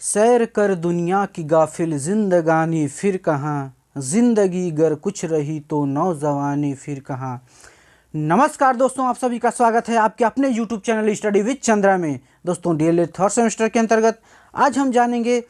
सैर कर दुनिया की गाफिल जिंदगानी फिर कहाँ, जिंदगी गर कुछ रही तो नौजवानी फिर कहाँ। नमस्कार दोस्तों, आप सभी का स्वागत है आपके अपने YouTube channel study with Chandra में। दोस्तों डीएलएड थर्ड सेमेस्टर के अंतर्गत आज हम जानेंगे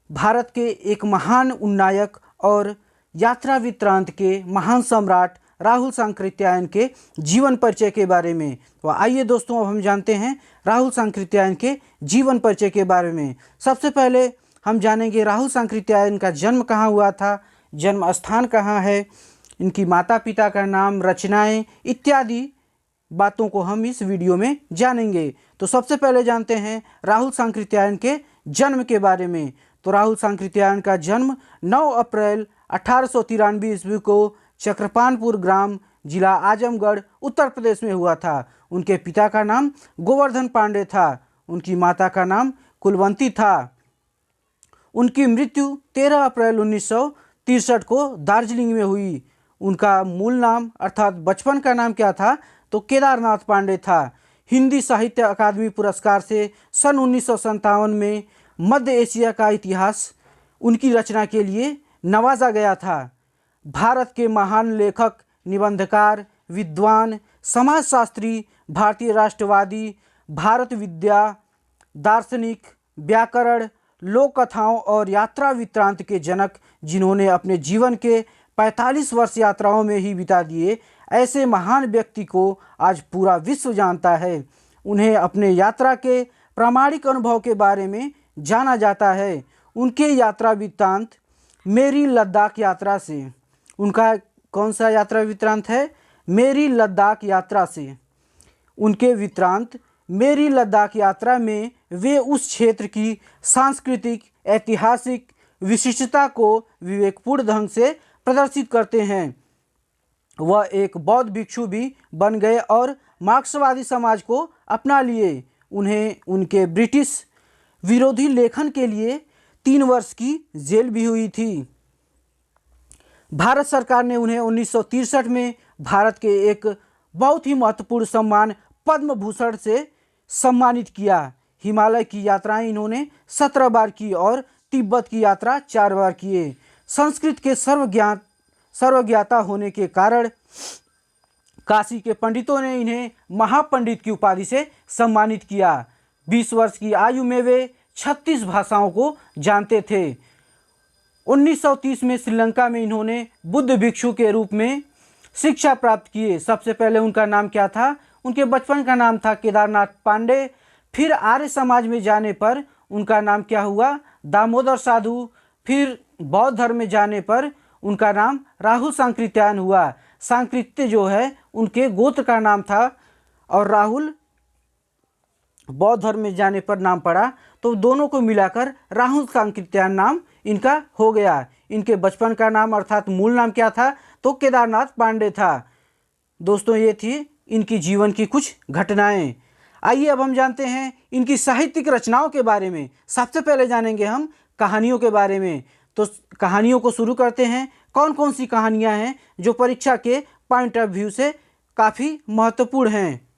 भारत के एक महान उन्नायक और यात्रा वृत्तांत के महान सम्राट राहुल सांकृत्यायन के जीवन परिचय के बारे में। तो आइए दोस्तों, अब हम जानते हैं राहुल सांकृत्यायन के जीवन परिचय के बारे में। सबसे पहले हम जानेंगे राहुल सांकृत्यायन का जन्म कहाँ हुआ था, जन्म स्थान कहाँ है, इनकी माता पिता का नाम, रचनाएं इत्यादि बातों को हम इस वीडियो में जानेंगे। तो सबसे पहले जानते हैं राहुल सांकृत्यायन के जन्म के बारे में। तो राहुल सांकृत्यायन का जन्म 9 अप्रैल 1893 ईस्वी को चक्रपानपुर ग्राम, जिला आजमगढ़, उत्तर प्रदेश में हुआ था। उनके पिता का नाम गोवर्धन पांडे था, उनकी माता का नाम कुलवंती था। उनकी मृत्यु 13 अप्रैल 1963 को दार्जिलिंग में हुई। उनका मूल नाम अर्थात बचपन का नाम क्या था, तो केदारनाथ पांडे था। हिंदी साहित्य अकादमी पुरस्कार से सन 1957 में मध्य एशिया का इतिहास उनकी रचना के लिए नवाजा गया था। भारत के महान लेखक, निबंधकार, विद्वान, समाजशास्त्री, भारतीय राष्ट्रवादी, भारत विद्या, दार्शनिक, व्याकरण, लोक कथाओं और यात्रा वृत्तांत के जनक, जिन्होंने अपने जीवन के 45 वर्ष यात्राओं में ही बिता दिए, ऐसे महान व्यक्ति को आज पूरा विश्व जानता है। उन्हें अपने यात्रा के प्रामाणिक अनुभव के बारे में जाना जाता है। उनके यात्रा वृत्तांत मेरी लद्दाख यात्रा से, उनका कौन सा यात्रा वृत्तांत है, मेरी लद्दाख यात्रा से। उनके वृत्तांत मेरी लद्दाख यात्रा में वे उस क्षेत्र की सांस्कृतिक ऐतिहासिक विशिष्टता को विवेकपूर्ण ढंग से प्रदर्शित करते हैं। वह एक बौद्ध भिक्षु भी बन गए और मार्क्सवादी समाज को अपना लिए। उन्हें उनके ब्रिटिश विरोधी लेखन के लिए 3 वर्ष की जेल भी हुई थी। भारत सरकार ने उन्हें 1963 में भारत के एक बहुत ही महत्वपूर्ण सम्मान पद्म भूषण से सम्मानित किया। हिमालय की यात्राएं इन्होंने 17 बार की और तिब्बत की यात्रा 4 बार किए। संस्कृत के सर्वज्ञाता होने के कारण काशी के पंडितों ने इन्हें महापंडित की उपाधि से सम्मानित किया। 20 वर्ष की आयु में वे 36 भाषाओं को जानते थे। 1930 में श्रीलंका में इन्होंने बुद्ध भिक्षु के रूप में शिक्षा प्राप्त किए। सबसे पहले उनका नाम क्या था, उनके बचपन का नाम था केदारनाथ पांडे। फिर आर्य समाज में जाने पर उनका नाम क्या हुआ, दामोदर साधु। फिर बौद्ध धर्म में जाने पर उनका नाम राहुल सांकृत्यायन हुआ। सांकृत्य जो है उनके गोत्र का नाम था और राहुल बौद्ध धर्म में जाने पर नाम पड़ा, तो दोनों को मिलाकर राहुल सांकृत्यायन नाम इनका हो गया। इनके बचपन का नाम अर्थात मूल नाम क्या था, तो केदारनाथ पांडे था। दोस्तों ये थी इनकी जीवन की कुछ घटनाएं। आइए अब हम जानते हैं इनकी साहित्यिक रचनाओं के बारे में। सबसे पहले जानेंगे हम कहानियों के बारे में। तो कहानियों को शुरू करते हैं। कौन कौन सी कहानियां हैं जो परीक्षा के पॉइंट ऑफ व्यू से काफ़ी महत्वपूर्ण हैं।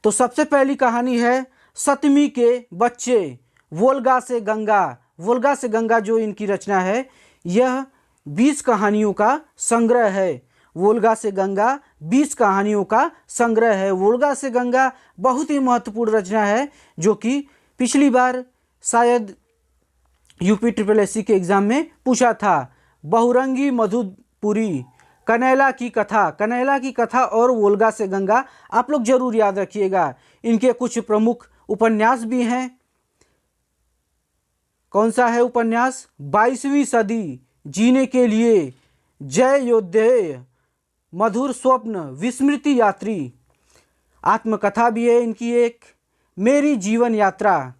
तो सबसे पहली कहानी है सतमी के बच्चे, वोल्गा से गंगा। वोल्गा से गंगा जो इनकी रचना है, यह 20 कहानियों का संग्रह है। वोल्गा से गंगा 20 कहानियों का संग्रह है। वोल्गा से गंगा बहुत ही महत्वपूर्ण रचना है, जो कि पिछली बार शायद यूपी SSSC के एग्ज़ाम में पूछा था। बहुरंगी मधुपुरी, कनैला की कथा, कनैला की कथा और वोल्गा से गंगा आप लोग जरूर याद रखिएगा। इनके कुछ प्रमुख उपन्यास भी हैं। कौन सा है उपन्यास, 22वीं सदी, जीने के लिए, जय योद्धेय, मधुर स्वप्न, विस्मृति यात्री। आत्मकथा भी है इनकी एक, मेरी जीवन यात्रा।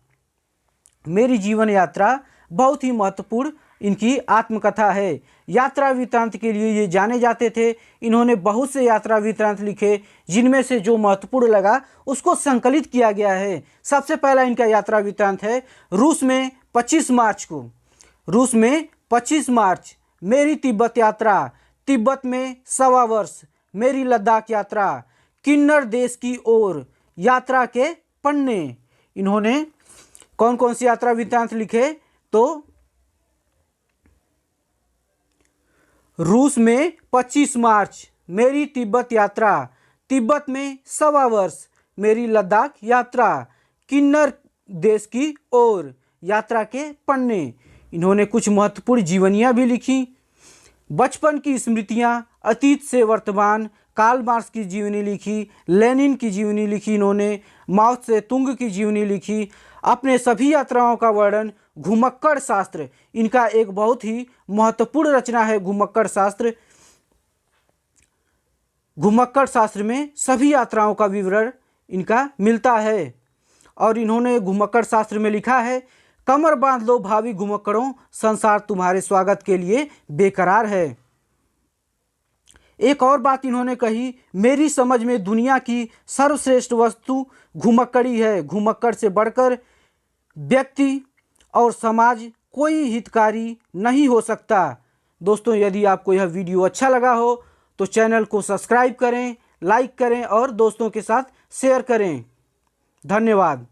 मेरी जीवन यात्रा बहुत ही महत्वपूर्ण इनकी आत्मकथा है। यात्रा वृत्तांत के लिए ये जाने जाते थे। इन्होंने बहुत से यात्रा वृत्तांत लिखे, जिनमें से जो महत्वपूर्ण लगा उसको संकलित किया गया है। सबसे पहला इनका यात्रा वृत्तांत है रूस में 25 मार्च को। रूस में 25 मार्च, मेरी तिब्बत यात्रा। तिब्बत में 1.25 वर्ष, मेरी लद्दाख यात्रा। किन्नर देश की ओर, यात्रा के पन्ने। इन्होंने कौन कौन सी यात्रा वृत्तांत लिखे? तो रूस में 25 मार्च मेरी तिब्बत यात्रा, तिब्बत में 1.25 वर्ष मेरी लद्दाख यात्रा, किन्नर देश की ओर यात्रा के पन्ने। इन्होंने कुछ महत्वपूर्ण जीवनियाँ भी लिखी। बचपन की स्मृतियाँ, अतीत से वर्तमान, कार्ल मार्क्स की जीवनी लिखी, लेनिन की जीवनी लिखी इन्होंने, माओ त्से तुंग की जीवनी लिखी। अपने सभी यात्राओं का वर्णन घुमक्कड़ शास्त्र, इनका एक बहुत ही महत्वपूर्ण रचना है घुमक्कड़ शास्त्र। घुमक्कड़ शास्त्र में सभी यात्राओं का विवरण इनका मिलता है। और इन्होंने घुमक्कड़ शास्त्र में लिखा है, कमर बांध लो भावी घुमक्कड़ों, संसार तुम्हारे स्वागत के लिए बेकरार है। एक और बात इन्होंने कही, मेरी समझ में दुनिया की सर्वश्रेष्ठ वस्तु घुमक्कड़ी है। घुमक्कड़ से बढ़कर व्यक्ति और समाज कोई हितकारी नहीं हो सकता। दोस्तों, यदि आपको यह वीडियो अच्छा लगा हो तो चैनल को सब्सक्राइब करें, लाइक करें और दोस्तों के साथ शेयर करें। धन्यवाद।